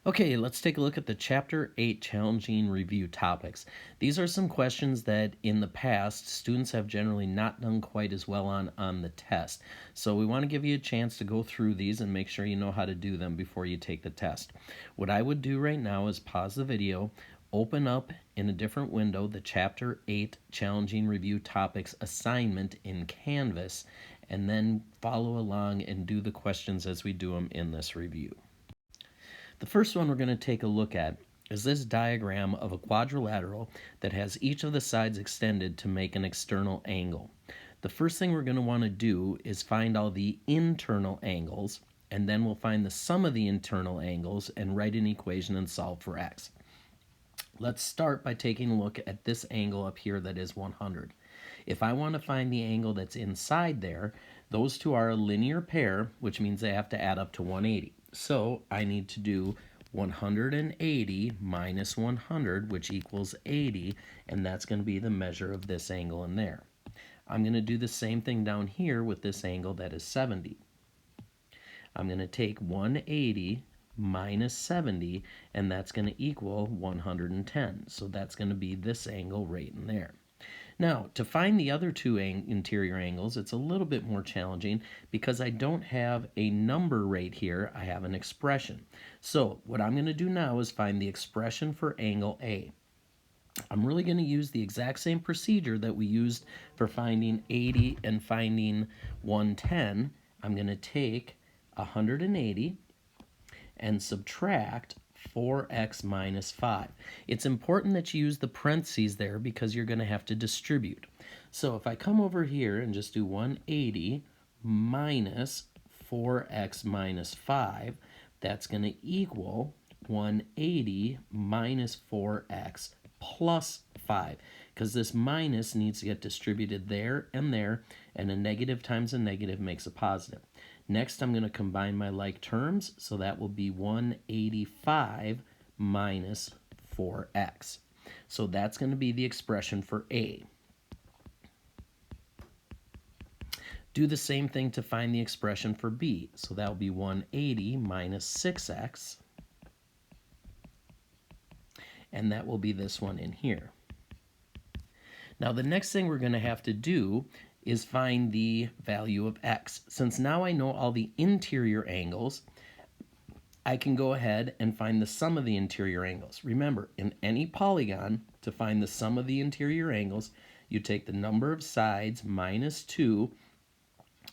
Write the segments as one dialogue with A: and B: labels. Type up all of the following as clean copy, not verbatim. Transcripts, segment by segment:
A: Okay, let's take a look at the Chapter 8 Challenging Review Topics. These are some questions that in the past students have generally not done quite as well on the test. So we want to give you a chance to go through these and make sure you know how to do them before you take the test. What I would do right now is pause the video, open up in a different window the Chapter 8 Challenging Review Topics assignment in Canvas, and then follow along and do the questions as we do them in this review. The first one we're going to take a look at is this diagram of a quadrilateral that has each of the sides extended to make an external angle. The first thing we're going to want to do is find all the internal angles, and then we'll find the sum of the internal angles and write an equation and solve for x. Let's start by taking a look at this angle up here that is 100. If I want to find the angle that's inside there, those two are a linear pair, which means they have to add up to 180. So I need to do 180 minus 100, which equals 80, and that's going to be the measure of this angle in there. I'm going to do the same thing down here with this angle that is 70. I'm going to take 180 minus 70, and that's going to equal 110. So that's going to be this angle right in there. Now, to find the other two interior angles, it's a little bit more challenging because I don't have a number right here. I have an expression. So what I'm going to do now is find the expression for angle A. I'm really going to use the exact same procedure that we used for finding 80 and finding 110. I'm going to take 180 and subtract 4x minus 5. It's important that you use the parentheses there because you're going to have to distribute. So if I come over here and just do 180 minus 4x minus 5, that's going to equal 180 minus 4x plus 5, because this minus needs to get distributed there, and a negative times a negative makes a positive. Next, I'm going to combine my like terms, so that will be 185 minus 4x. So that's going to be the expression for A. Do the same thing to find the expression for B. So that will be 180 minus 6x, and that will be this one in here. Now the next thing we're going to have to do is find the value of x. Since now I know all the interior angles, I can go ahead and find the sum of the interior angles. Remember, in any polygon, to find the sum of the interior angles, you take the number of sides minus 2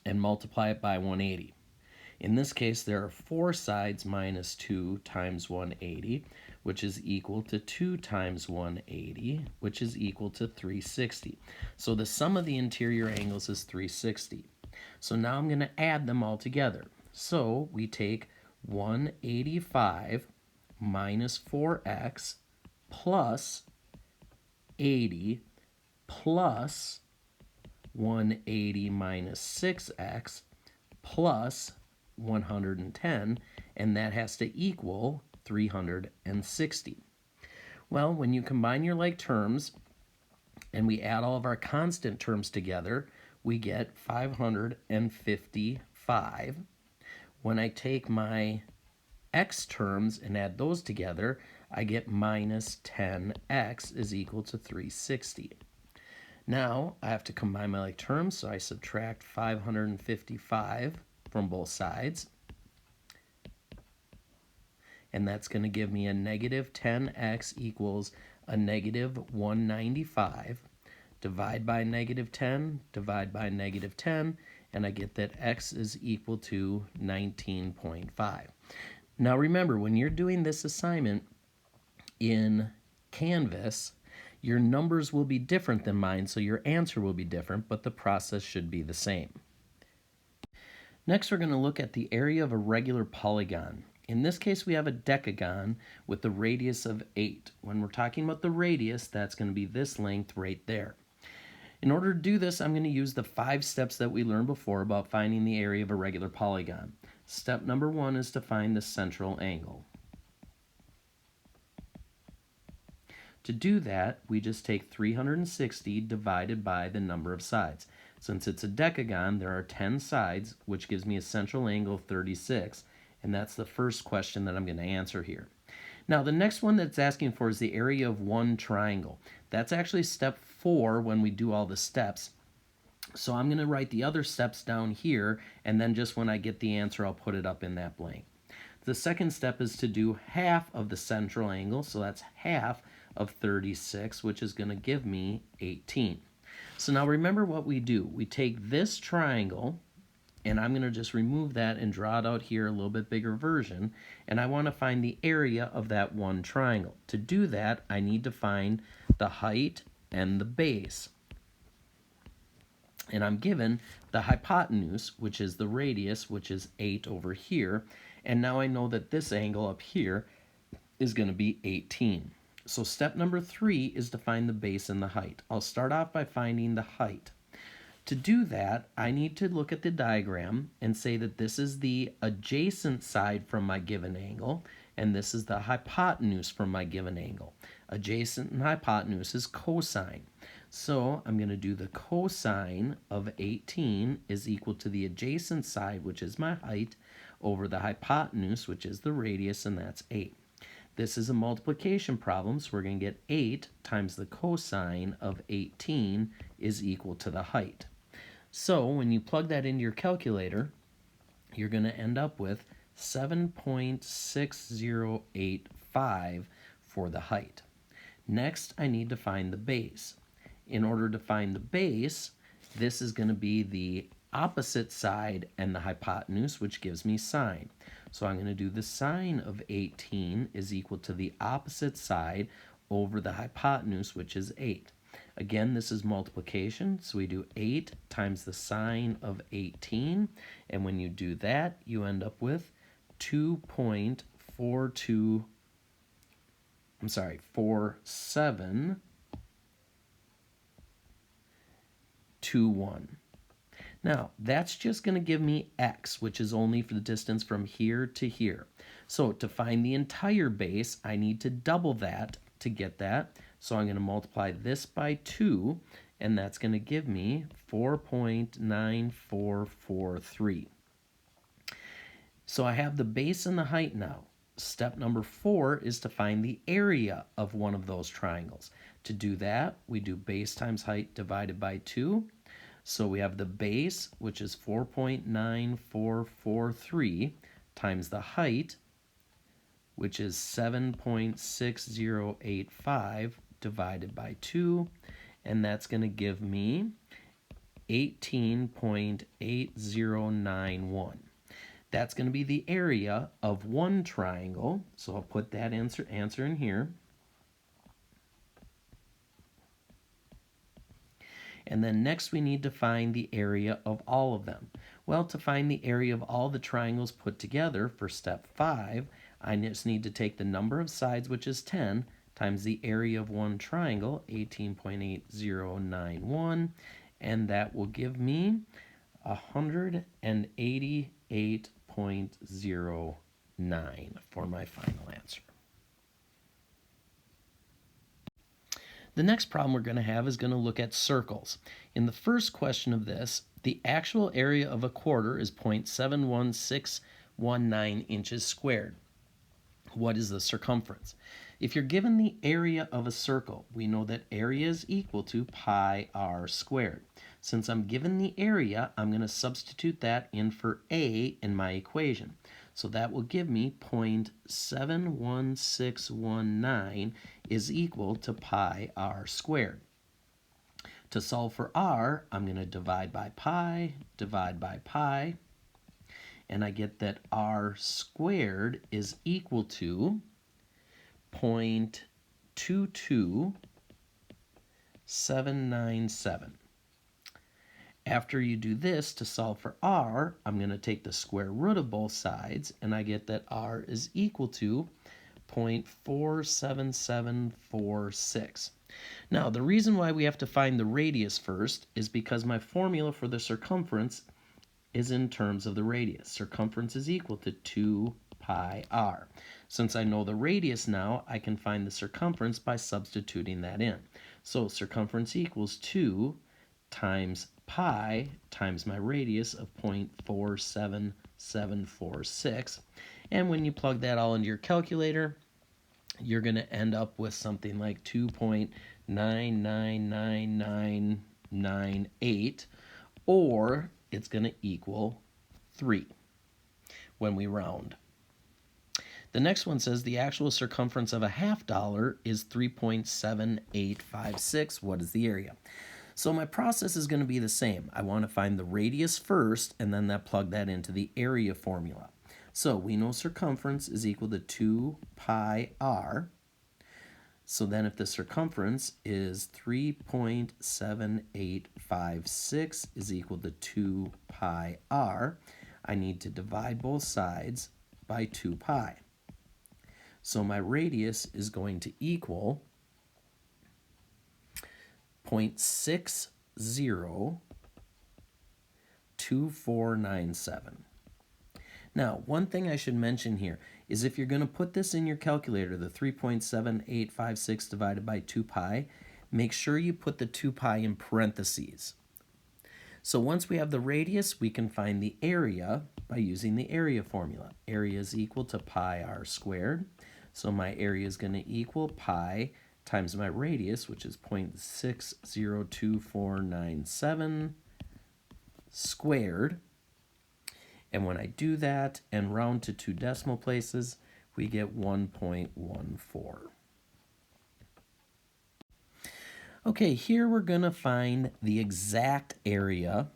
A: and multiply it by 180. In this case, there are 4 sides minus 2 times 180, which is equal to 2 times 180, which is equal to 360. So the sum of the interior angles is 360. So now I'm going to add them all together. So we take 185 minus 4x plus 80 plus 180 minus 6x plus 110, and that has to equal 360. Well, when you combine your like terms and we add all of our constant terms together, we get 555. When I take my x terms and add those together, I get minus 10x is equal to 360. Now I have to combine my like terms, so I subtract 555 from both sides, and that's going to give me a negative 10x equals a negative 195. Divide by negative 10, divide by negative 10, and I get that x is equal to 19.5. Now remember, when you're doing this assignment in Canvas, your numbers will be different than mine, so your answer will be different, but the process should be the same. Next, we're going to look at the area of a regular polygon. In this case, we have a decagon with the radius of 8. When we're talking about the radius, that's going to be this length right there. In order to do this, I'm going to use the 5 steps that we learned before about finding the area of a regular polygon. Step number 1 is to find the central angle. To do that, we just take 360 divided by the number of sides. Since it's a decagon, there are 10 sides, which gives me a central angle of 36, And that's the first question that I'm going to answer here. Now, the next one that's asking for is the area of one triangle. That's actually step 4 when we do all the steps. So I'm going to write the other steps down here, and then just when I get the answer, I'll put it up in that blank. The second step is to do half of the central angle, so that's half of 36, which is going to give me 18. So now remember what we do. We take this triangle, and I'm going to just remove that and draw it out here, a little bit bigger version, and I want to find the area of that one triangle. To do that, I need to find the height and the base. And I'm given the hypotenuse, which is the radius, which is 8 over here, and now I know that this angle up here is going to be 18. So step number 3 is to find the base and the height. I'll start off by finding the height. To do that, I need to look at the diagram and say that this is the adjacent side from my given angle, and this is the hypotenuse from my given angle. Adjacent and hypotenuse is cosine. So I'm going to do the cosine of 18 is equal to the adjacent side, which is my height, over the hypotenuse, which is the radius, and that's 8. This is a multiplication problem, so we're going to get 8 times the cosine of 18 is equal to the height. So when you plug that into your calculator, you're going to end up with 7.6085 for the height. Next, I need to find the base. In order to find the base, this is going to be the opposite side and the hypotenuse, which gives me sine. So I'm going to do the sine of 18 is equal to the opposite side over the hypotenuse, which is 8. Again, this is multiplication, so we do 8 times the sine of 18, and when you do that, you end up with 4721. Now, that's just going to give me x, which is only for the distance from here to here. So to find the entire base, I need to double that to get that. So I'm going to multiply this by 2, and that's going to give me 4.9443. So I have the base and the height now. Step number 4 is to find the area of one of those triangles. To do that, we do base times height divided by 2. So we have the base, which is 4.9443, times the height, which is 7.6085, divided by 2, and that's going to give me 18.8091. That's going to be the area of one triangle, so I'll put that answer in here. And then next we need to find the area of all of them. Well, to find the area of all the triangles put together for step 5, I just need to take the number of sides, which is 10, times the area of one triangle, 18.8091, and that will give me 188.09 for my final answer. The next problem we're going to have is going to look at circles. In the first question of this, the actual area of a quarter is 0.71619 inches squared. What is the circumference? If you're given the area of a circle, we know that area is equal to pi r squared. Since I'm given the area, I'm going to substitute that in for a in my equation. So that will give me 0.71619 is equal to pi r squared. To solve for r, I'm going to divide by pi, and I get that r squared is equal to 0.22797. After you do this, to solve for r, I'm going to take the square root of both sides, and I get that r is equal to 0.47746. Now, the reason why we have to find the radius first is because my formula for the circumference is in terms of the radius. Circumference is equal to 2 pi r. Since I know the radius now, I can find the circumference by substituting that in. So circumference equals 2 times pi times my radius of 0.47746. And when you plug that all into your calculator, you're going to end up with something like 2.999998, or it's going to equal 3 when we round. The next one says the actual circumference of a $half is 3.7856. What is the area? So my process is going to be the same. I want to find the radius first, and then plug that into the area formula. So we know circumference is equal to 2 pi r. So then if the circumference is 3.7856 is equal to 2 pi r, I need to divide both sides by 2 pi. So my radius is going to equal 0.602497. Now, one thing I should mention here is if you're going to put this in your calculator, the 3.7856 divided by 2 pi, make sure you put the 2 pi in parentheses. So once we have the radius, we can find the area by using the area formula. Area is equal to pi r squared. So my area is going to equal pi times my radius, which is 0.602497 squared. And when I do that and round to 2 decimal places, we get 1.14. Okay, here we're going to find the exact area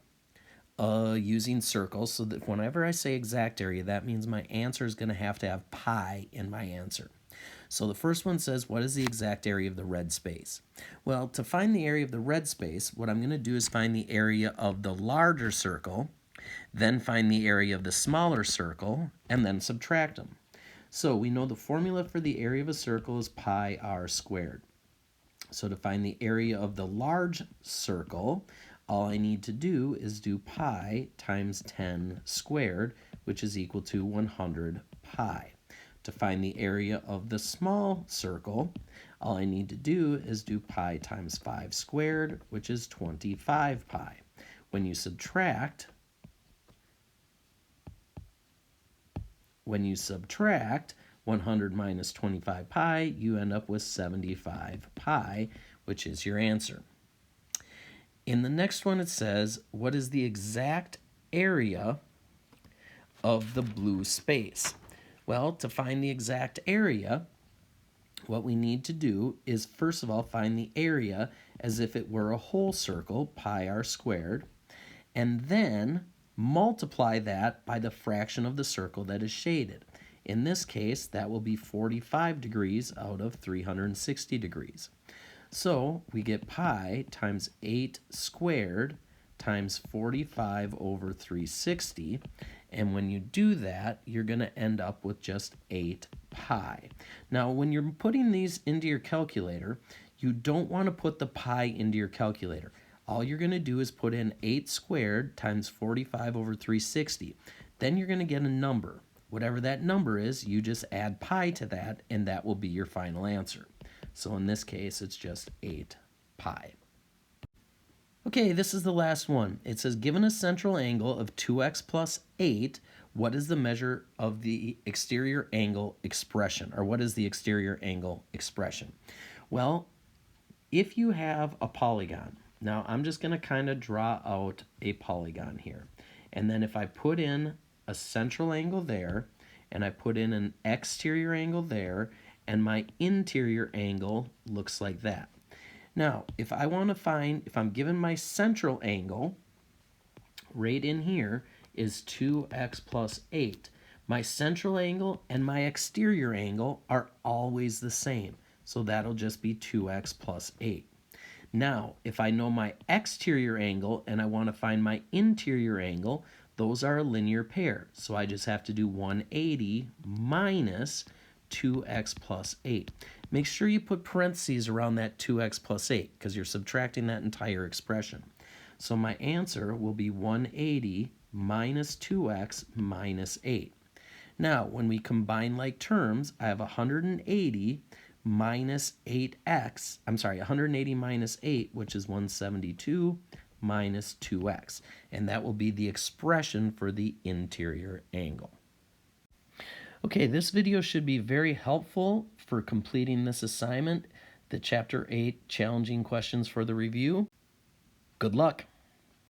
A: using circles, so that whenever I say exact area, that means my answer is going to have pi in my answer. So the first one says, what is the exact area of the red space? Well, to find the area of the red space, what I'm going to do is find the area of the larger circle, then find the area of the smaller circle, and then subtract them. So we know the formula for the area of a circle is pi r squared. So to find the area of the large circle, all I need to do is do pi times 10 squared, which is equal to 100 pi. To find the area of the small circle, all I need to do is do pi times 5 squared, which is 25 pi. When you subtract 100 minus 25 pi, you end up with 75 pi, which is your answer. In the next one, it says, what is the exact area of the blue space? Well, to find the exact area, what we need to do is, first of all, find the area as if it were a whole circle, pi r squared, and then multiply that by the fraction of the circle that is shaded. In this case, that will be 45 degrees out of 360 degrees. So we get pi times 8 squared times 45 over 360. And when you do that, you're going to end up with just 8 pi. Now, when you're putting these into your calculator, you don't want to put the pi into your calculator. All you're going to do is put in 8 squared times 45 over 360. Then you're going to get a number. Whatever that number is, you just add pi to that, and that will be your final answer. So in this case, it's just 8 pi. Okay, this is the last one. It says, given a central angle of 2x plus 8, what is the measure of the exterior angle expression? Or what is the exterior angle expression? Well, if you have a polygon, now I'm just going to kind of draw out a polygon here. And then if I put in a central angle there, and I put in an exterior angle there, and my interior angle looks like that. Now, if I want to find, if I'm given my central angle, right in here is 2x plus 8. My central angle and my exterior angle are always the same, so that'll just be 2x plus 8. Now, if I know my exterior angle and I want to find my interior angle, those are a linear pair, so I just have to do 180 minus 2x plus 8. Make sure you put parentheses around that 2x plus 8 because you're subtracting that entire expression. So my answer will be 180 minus 2x minus 8. Now, when we combine like terms, I have 180 minus 8x, 180 minus 8, which is 172, minus 2x. And that will be the expression for the interior angle. Okay, this video should be very helpful for completing this assignment, the Chapter 8 challenging questions for the review. Good luck!